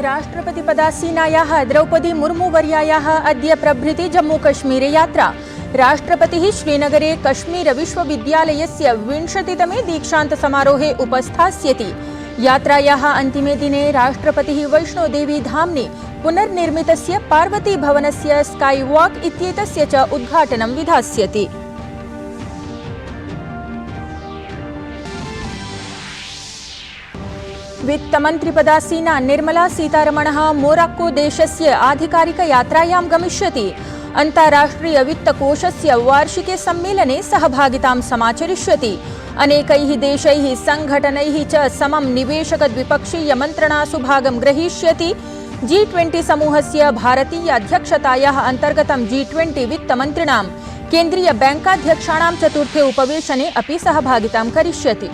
राष्ट्रपतिपदासीनायाः द्रौपदी मुर्मुवर्यायाः अद्य प्रभृति जम्मूकश्मीरे यात्रा। राष्ट्रपतिः श्रीनगरे कश्मीरविश्वविद्यालयस्य 20तमे दीक्षान्तसमारोहे उपस्थास्यति। यात्रायाः अन्तिमे दिने राष्ट्रपतिः वैष्णोदेवी धाम्नि पुनर्निर्मितस्य पार्वती भवनस्य स्काई वॉक इत्येतस्य च उद्घाटनं विधास्यति। वित्तमन्त्रिपदासीना निर्मला सीतारमणः मोराक्को देशस्य आधिकारिकयात्रायां गमिष्यति। अन्ताराष्ट्रियवित्तकोषस्य वार्षिके सम्मेलने सहभागितां समाचरिष्यति। अनेकैः देशैः संघटनैः च समं निवेशकद्विपक्षीयमन्त्रणासु भागं ग्रहीष्यति। G20 समूहस्य भारतीयाध्यक्षतायाः अन्तर्गतं G20 वित्तमन्त्रिणां केन्द्रीयबैङ्काध्यक्षाणां चतुर्थे उपवेशने अपि सहभागितां करिष्यति।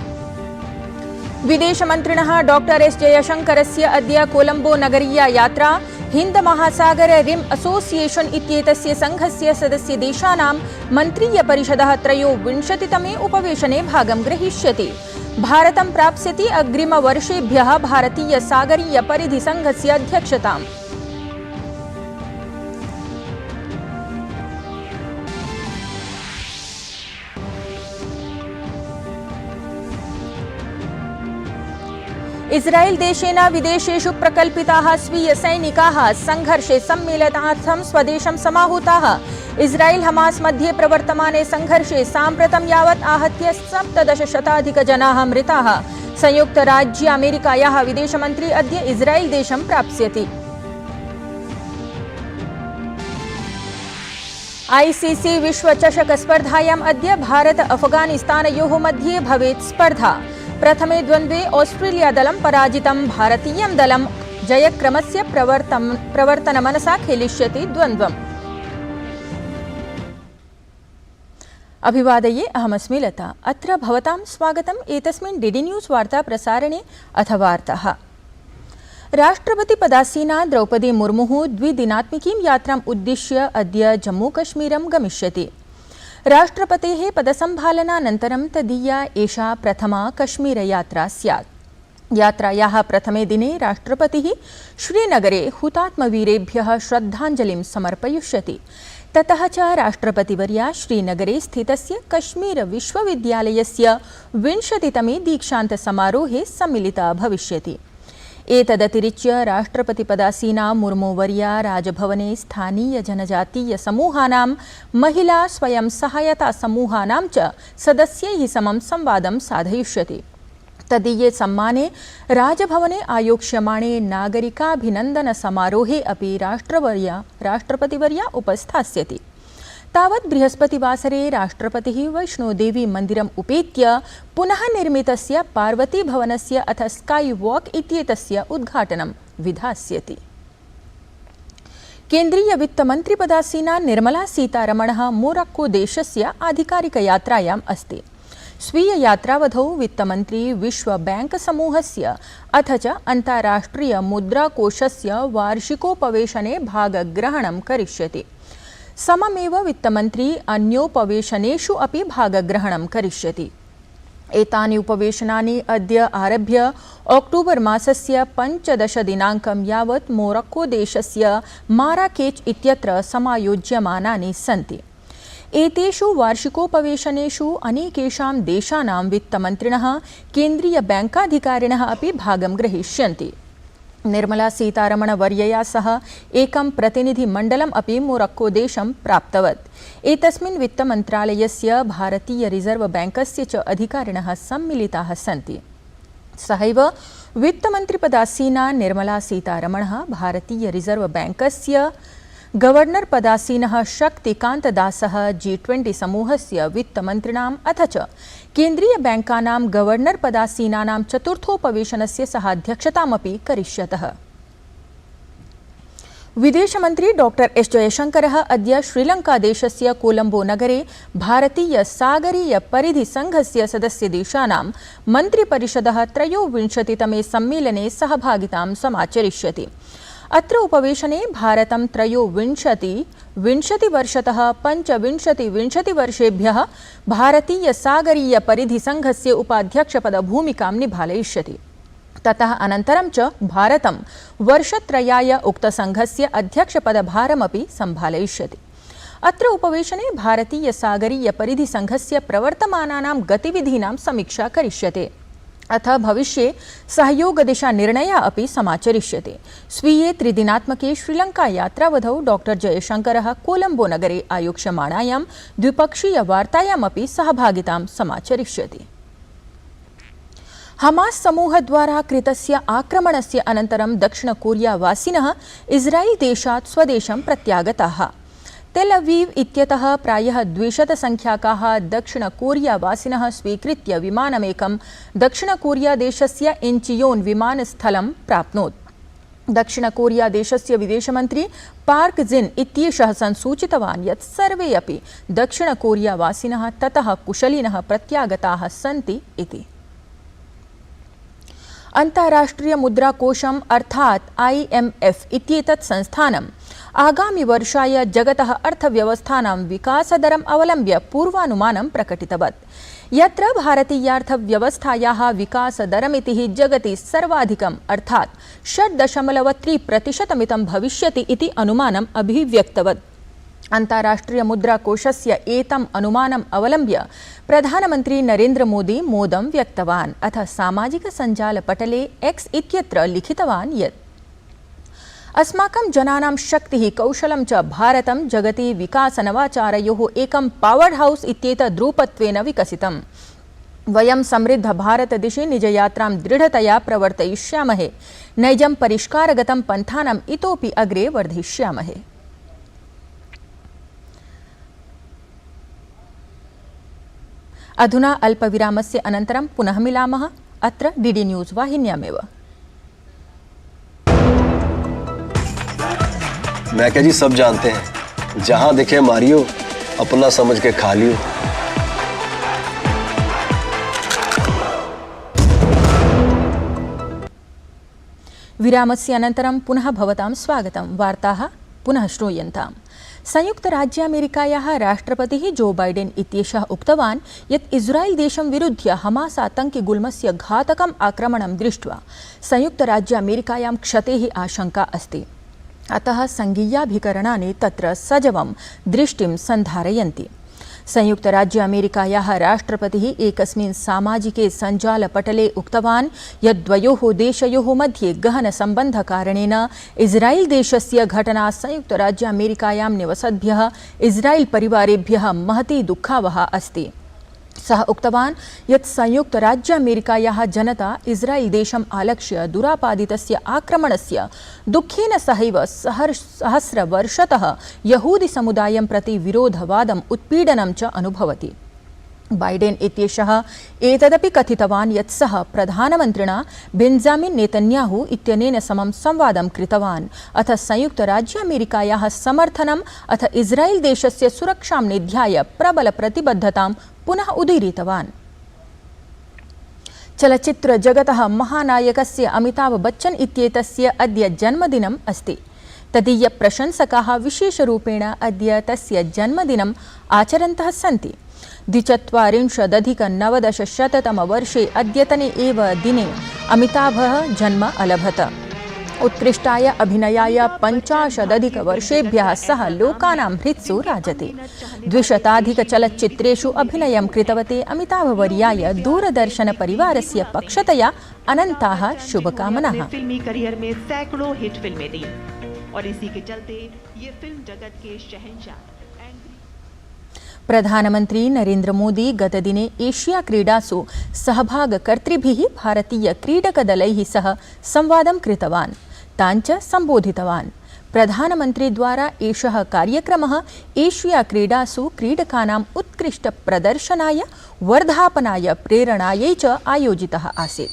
विदेशमन्त्रिणः डॉक्टर एस जयशंकरस्य अद्य कोलंबो नगरीया यात्रा। हिंद महासागर रिम एसोसिएशन इत्येतस्य संघस्य सदस्यदेशानां मन्त्रीयपरिषदः 23तमे उपवेशने भागं ग्रहीष्यति। भारतं प्राप्स्यति अग्रिमवर्षेभ्यः भारतीयसागरीयपरिधिसंघस्य अध्यक्षताम्। इस्राएल देशेन विदेशेषु प्रकल्पिताः स्वीयसैनिकाः संघर्षे सम्मिलनार्थं स्वदेशं समाहूताः। इस्राएल हमास मध्ये प्रवर्तमाने संघर्षे साम्प्रतं यावत् आहत्य 17 शताधिकजनाः मृताः। संयुक्तराज्य अमेरिकायाः विदेशमन्त्री अद्य इस्राएल देशं प्राप्स्यति। ICC विश्वचषक स्पर्धायाम् अद्य भारत अफगानिस्तानयोः मध्ये भवेत् स्पर्धा। प्रथमे द्वन्द्वे ऑस्ट्रेलिया दलं पराजितं। भारतीयं दलं जयक्रमस्य प्रवर्तनमनसा खेलिष्यति द्वन्द्वम्। अभिवादये, अहमस्मि लता। अत्र भवतां स्वागतम् एतस्मिन् डीडी न्यूज़ वार्ता प्रसारणे। अथ वार्ताः। राष्ट्रपतिपदासीना द्रौपदी मुर्मुः द्विदिनात्मिकीं यात्राम् उद्दिश्य अद्य जम्मूकश्मीरं गमिष्यति। राष्ट्रपतेः पदसंभालनानन्तरं तदीया एषा प्रथमा कश्मीरयात्रा स्यात्। यात्रायाः प्रथमे दिने राष्ट्रपतिः श्रीनगरे हुतात्मवीरेभ्यः श्रद्धाञ्जलिं समर्पयिष्यति। ततः च राष्ट्रपतिवर्या श्रीनगरे स्थितस्य कश्मीरविश्वविद्यालयस्य 20तमे दीक्षान्तसमारोहे सम्मिलिता भविष्यति। एतदतिरिच्य राष्ट्रपतिपदासीना मुर्मुवर्या राजभवने स्थानीय जनजातीय समूहानां, महिला स्वयं सहायता समूहानां च सदस्यैः समं संवादं साधयिष्यति। तदीये सम्माने राजभवने आयोक्ष्यमाणे नागरिकाभिनन्दन समारोहे अपि राष्ट्रपतिवर्या उपस्थास्यति। तावत् बृहस्पतिवासरे राष्ट्रपतिः वैष्णोदेवी मन्दिरम् उपेत्य पुनः निर्मितस्य पार्वती भवनस्य अथ स्काई वॉक इत्येतस्य उद्घाटनं विधास्यति। केन्द्रीय वित्तमन्त्रिपदासीना निर्मला सीतारमणः मोराक्को देशस्य आधिकारिकयात्रायाम् अस्ति। स्वीययात्रावधौ वित्तमन्त्री विश्वबैङ्क समूहस्य अथ च अन्ताराष्ट्रिय मुद्राकोषस्य वार्षिकोपवेशने भागग्रहणं करिष्यति। सममेव वित्तमन्त्री अन्योपवेशनेषु अपि भागग्रहणं करिष्यति। एतानि उपवेशनानि अद्य आरभ्य अक्टोबर् मासस्य 15 दिनाङ्कं यावत् मोरक्को देशस्य माराकेच् इत्यत्र समायोज्यमानानि सन्ति। एतेषु वार्षिकोपवेशनेषु अनेकेषां देशानां वित्तमन्त्रिणः, केन्द्रीयबैङ्काधिकारिणः अपि भागं ग्रहीष्यन्ति। निर्मला सीतारमण वर्यया सह एकं प्रतिनिधिमण्डलम् अपि मोरक्को देशं प्राप्तवत्। एतस्मिन् वित्तमन्त्रालयस्य, भारतीय रिजर्व बैंकस्य च अधिकारिणः सम्मिलिताः सन्ति। सहैव वित्तमन्त्रिपदासीना निर्मला सीतारमणः भारतीय रिजर्व बैंकस्य गवर्नर पदासीनः शक्तिकान्त दासः G20 समूहस्य वित्तमन्त्रिणाम् अथ च केन्द्रीय बैंकानां गवर्नर पदासीनानां चतुर्थोपवेशनस्य सहाध्यक्षतामपि करिष्यतः। विदेशमन्त्री डॉक्टर एस जयशंकरः अद्य श्रीलङ्कादेशस्य कोलंबो नगरे भारतीय सागरीय परिधिसंघस्य सदस्यदेशानां मन्त्रिपरिषदः 23तमे सम्मेलने सहभागितां समाचरिष्यति। अत्र उपवेशने भारतं 23 वर्षतः 25 वर्षेभ्यः भारतीय सागरीय परिधिसंघस्य उपाध्यक्षपदभूमिकां निभालयिष्यति। ततः अनन्तरं च भारतं वर्षत्रयाय उक्तसङ्घस्य अध्यक्षपदभारमपि सम्भालयिष्यति। अत्र उपवेशने भारतीय सागरीय परिधिसङ्घस्य प्रवर्तमानानां गतिविधीनां समीक्षा करिष्यते। अथ भविष्ये सहयोगदिशानिर्णयः अपि समाचरिष्यते। स्वीये त्रिदिनात्मके श्रीलङ्कायात्रावधौ डॉक्टर जयशङ्करः कोलम्बो नगरे आयोक्ष्यमाणायां द्विपक्षीयवार्तायामपि सहभागितां समाचरिष्यति। हमास समूहद्वारा कृतस्य आक्रमणस्य अनन्तरं दक्षिणकोरियावासिनः इस्रायेल देशात् स्वदेशं प्रत्यागताः। तेल अवीव इत्यतः प्रायः 200 संख्याकाः दक्षिणकोरियावासिनः स्वीकृत्य विमानमेकं दक्षिणकोरियादेशस्य इंचियोन विमानस्थलं प्राप्नोत्। दक्षिणकोरियादेशस्य विदेशमन्त्री पार्क जिन इत्येषः संसूचितवान् यत् सर्वे अपि दक्षिणकोरियावासिनः ततः कुशलिनः प्रत्यागताः सन्ति इति। अन्ताराष्ट्रीय मुद्राकोशम् अर्थात् IMF इत्येतत् संस्थानम् आगामि वर्षाय जगतः अर्थव्यवस्थानां विकासदरम् अवलम्ब्य पूर्वानुमानं प्रकटितवत्, यत्र भारतीयार्थव्यवस्थायाः विकासदरमितिः जगति सर्वाधिकम् अर्थात् 6.3% भविष्यति इति अनुमानम् अभिव्यक्तवत्। अन्ताराष्ट्रीय मुद्राकोशस्य एतम् अनुमानम् अवलम्ब्य प्रधानमन्त्री नरेन्द्र मोदी मोदं व्यक्तवान्। अथ सामाजिकसञ्जालपटले X इत्यत्र लिखितवान् यत् अस्माकं जनानां शक्तिः कौशलं च भारतं जगति विकासनवाचारयोः एकं पावर् हाउस् इत्येतद् रूपत्वेन विकसितम्। वयं समृद्ध भारतदिशि निजयात्रां दृढतया प्रवर्तयिष्यामहे। नैजं परिष्कारगतं पन्थानम् इतोपि अग्रे वर्धिष्यामहे। अधुना अल्पविरामस्य अनन्तरं पुनः मिलामः अत्र DD न्यूज़ वाहिन्यामेव। मैं क्या जी सब जानते हैं, जहां दिखे मारियो, अपना समझ के खा लियो। विरामस्य अनन्तरं पुनः भवतां स्वागतं। वार्ताः पुनः श्रूयन्ताम्। संयुक्तराज्यामेरिकायाः राष्ट्रपतिः जो बाइडेन इत्येषः उक्तवान् यत् इस्रायेल देशं विरुध्य हमास आतङ्किगुल्मस्य घातकम् आक्रमणं दृष्ट्वा संयुक्तराज्यामेरिकायां क्षतेः आशंका अस्ति। अतः संघीयाभिकरणानि तत्र सजवं दृष्टिं सन्धारयन्ति। संयुक्तराज्यामेरिकायाः राष्ट्रपतिः एकस्मिन् सामाजिके सञ्जालपटले उक्तवान् यत् द्वयोः देशयोः मध्ये गहनसम्बन्धकारणेन इस्रायेल देशस्य घटना संयुक्तराज्यामेरिकायां निवसद्भ्यः इस्रायेल परिवारेभ्यः महती दुःखावहा अस्ति। सः उक्तवान् यत् संयुक्तराज्यामेरिकायाः जनता इस्रायेल देशम् आलक्ष्य दुरापादितस्य आक्रमणस्य दुःखेन सहैव सहस्रवर्षतः यहूदिसमुदायं प्रति विरोधवादम् उत्पीडनं च अनुभवति। बाइडेन इत्येषः एतदपि कथितवान् यत् सः प्रधानमन्त्रिणा बेन्जामिन् नेतन्याहू इत्यनेन समं संवादं कृतवान्। अथ संयुक्तराज्यामेरिकायाः समर्थनम् अथ इस्रायेल देशस्य सुरक्षां निध्याय प्रबलप्रतिबद्धतां पुनः उदीरितवान्। चलच्चित्रजगतः महानायकस्य अमिताभ बच्चन इत्येतस्य अद्य जन्मदिनम् अस्ति। तदीयप्रशंसकाः विशेषरूपेण अद्य तस्य जन्मदिनम् आचरन्तः सन्ति। 2094-तमवर्षे अद्यतने एव दिने अमिताभः जन्म अलभत। उत्कृष्टाय अभिनयाय 50 वर्षेभ्यः सः लोकानां हृत्सु राजते। 200 चलच्चित्रेषु अभिनयं कृतवते अमिताभवर्याय दूरदर्शनपरिवारस्य पक्षतया अनन्ताः शुभकामनाः। फिल्मी करियर में सैकड़ों हिट फिल्में दी और इसी के चलते ये फिल्म जगत के शहंशाह। प्रधानमन्त्री नरेन्द्र मोदी गतदिने एशिया क्रीडासु सहभागकर्तृभिः भारतीय क्रीडकदलैः सह संवादं कृतवान्, तान् च सम्बोधितवान्। प्रधानमन्त्रीद्वारा एषः कार्यक्रमः एशिया क्रीडासु क्रीडकानाम् उत्कृष्टप्रदर्शनाय वर्धापनाय प्रेरणायै च आयोजितः आसीत्।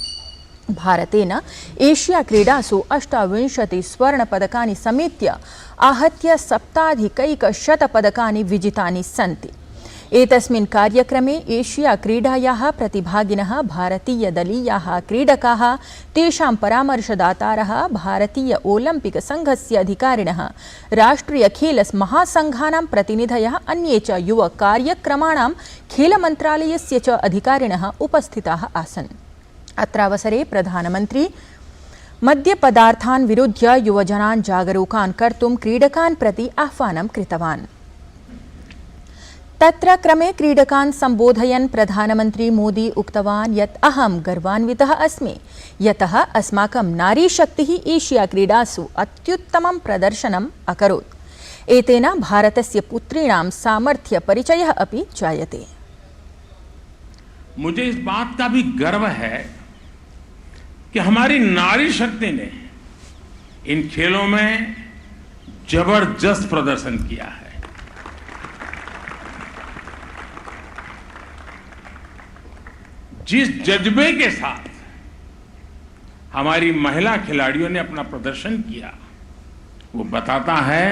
भारतेन एशिया क्रीडासु 28 स्वर्णपदकानि समेत्य आहत्य 70 पदकानि विजितानि सन्ति। एतस्मिन् कार्यक्रमे एशिया क्रीडायाः प्रतिभागिनः भारतीयदलीयाः क्रीडकाः, तेषां परामर्शदातारः, भारतीय ओलम्पिक संघस्य अधिकारिणः, राष्ट्रियखेलमहासङ्घानां प्रतिनिधयः, अन्ये च युवकार्यक्रमाणां खेलमन्त्रालयस्य च अधिकारिणः उपस्थिताः आसन्। अत्रावसरे प्रधानमन्त्री मद्यपदार्थान् विरुध्य युवजनान् जागरूकान् कर्तुं क्रीडकान् प्रति आह्वानं कृतवान्। तत्र क्रमे क्रीडकान् सम्बोधयन् प्रधानमन्त्री मोदी उक्तवान् यत् अहं गर्वान्वितः अस्मि यतः अस्माकं नारीशक्तिः एशिया क्रीडासु अत्युत्तमं प्रदर्शनम् अकरोत्। एतेन भारतस्य पुत्रीणां सामर्थ्यपरिचयः अपि जायते। मुझे इस बात का भी गर्व है कि हमारी नारी शक्ति ने इन खेलों में जबरदस्त प्रदर्शन किया है। जिस जज्बे के साथ हमारी महिला खिलाड़ियों ने अपना प्रदर्शन किया वो बताता है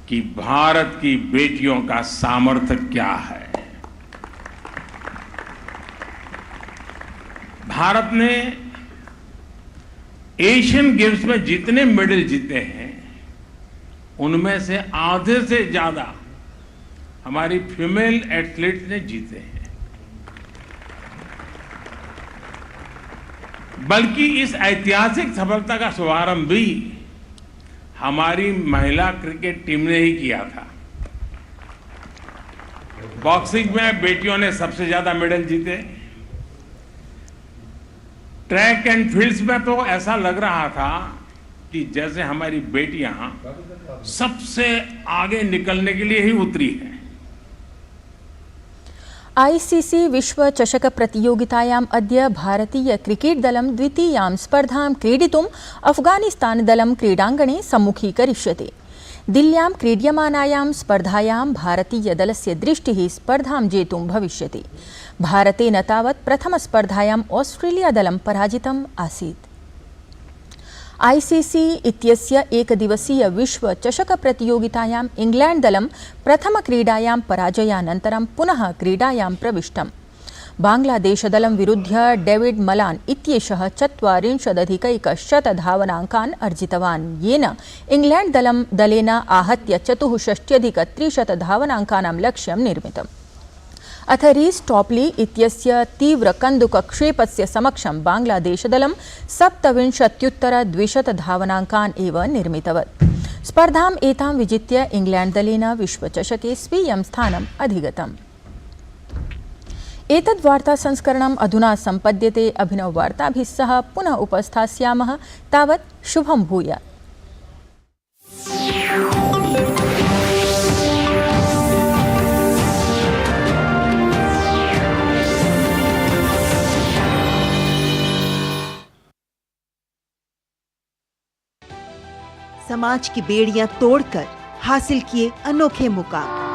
कि भारत की बेटियों का सामर्थ्य क्या है। भारत ने एशियन गेम्स में जितने मेडल जीते हैं उनमें से आधे से ज्यादा हमारी फीमेल एथलीट ने जीते हैं। बल्कि इस ऐतिहासिक सफलता का शुभारंभ भी हमारी महिला क्रिकेट टीम ने ही किया था। बॉक्सिंग में बेटियों ने सबसे ज्यादा मेडल जीते। ट्रैक एंड फील्ड्स में तो ऐसा लग रहा था कि जैसे हमारी बेटियां सबसे आगे निकलने के लिए ही उतरी हैं। आईसीसी विश्व चषक प्रतियोगितायाम् अद्य भारतीय क्रिकेट दलं द्वितीयां स्पर्धां क्रीडितुम् अफगानिस्तान दलं क्रीडाङ्गणे सम्मुखीकरिष्यते। दिल्ल्यां क्रीड्यमानायां स्पर्धायां भारतीय दलस्य दृष्टिः स्पर्धां जेतुं भविष्यति। भारतेन तावत् प्रथमस्पर्धायाम् ऑस्ट्रेलिया दलं पराजितम् आसीत्। आईसीसी इत्यस्य एकदिवसीय विश्व चषक प्रतियोगितायाम् इंग्लैंड दलं प्रथमक्रीडायां पराजयानन्तरं पुनः क्रीडायां प्रविष्टम्। बांग्लादेशदलं विरुध्य डेविड मलान इत्येषः 40+ धावनाङ्कान् अर्जितवान्, येन इंग्लैंड दलेन आहत्य 64+ धावनाङ्कानां लक्ष्यं निर्मितम्। अथ रीस टॉपली इत्यस्य तीव्रकन्दुकक्षेपस्य समक्षं बांग्लादेशदलं 27+ धावनाङ्कान् एव निर्मितवत्। स्पर्धाम् एतां विजित्य इंग्लैंड दलेन विश्वचषके स्वीयं स्थानम् अधिगतम्। एतद् वार्ता संस्करणम् अधुना सम्पद्यते। अभिनववार्ताभिः सह पुनः उपस्थास्यामः। तावत् शुभं भूयात्। समाज की बेड़ियां तोड़कर हासिल किए अनोखे मुकाम।